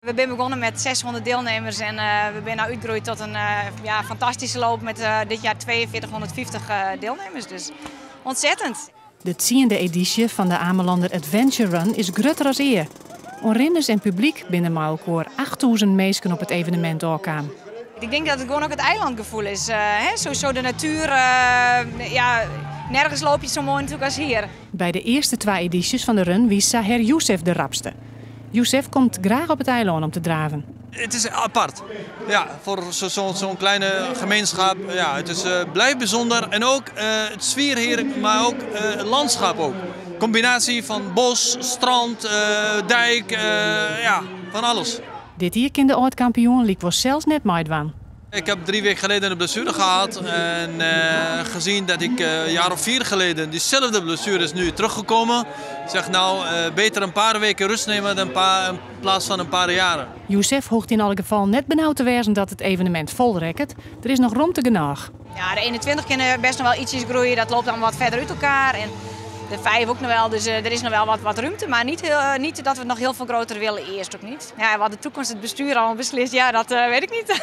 We zijn begonnen met 600 deelnemers en we zijn nu uitgegroeid tot een fantastische loop met dit jaar 4250 deelnemers. Dus ontzettend. De 10e editie van de Amellander Adventure Run is groter als eer. Onrenners en publiek binnen maar elkaar 8000 mensen op het evenement doorgaan. Ik denk dat het gewoon ook het eilandgevoel is. Sowieso de natuur, nergens loop je zo mooi natuurlijk als hier. Bij de eerste 2 edities van de run wies Saher Youssef de rapste. Youssef komt graag op het eiland om te draven. Het is apart. Ja, voor zo'n kleine gemeenschap. Ja, het is blijft bijzonder. En ook het sfeer hier, maar ook het landschap ook. Combinatie van bos, strand, dijk, van alles. Dit hier kan de oud-kampioen liep was zelfs net meidwaan. Ik heb 3 weken geleden een blessure gehad en gezien dat ik een jaar of 4 geleden diezelfde blessure is nu teruggekomen. Ik zeg beter een paar weken rust nemen dan in plaats van een paar jaren. Youssef hoogt in elk geval net benauwd te wezen dat het evenement vol rekt. Er is nog ruimte genoeg. Ja, de 21 kunnen best nog wel ietsjes groeien, dat loopt dan wat verder uit elkaar. En de 5 ook nog wel, dus er is nog wel wat ruimte, maar niet dat we nog heel veel groter willen, eerst ook niet. Ja, wat de toekomst het bestuur al beslist, ja, dat weet ik niet.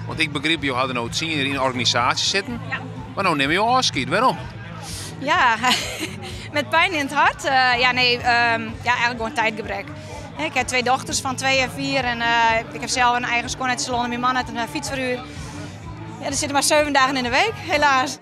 Want ik begreep, je hadden nou 10 in een organisatie zitten, ja. Maar nou neem je afscheid. Waarom? Ja, met pijn in het hart. Eigenlijk gewoon tijdgebrek. Ik heb 2 dochters van 2 en 4 en ik heb zelf een eigen schoonheidssalon en mijn man had een fietsverhuur. Ja, er zitten maar 7 dagen in de week, helaas.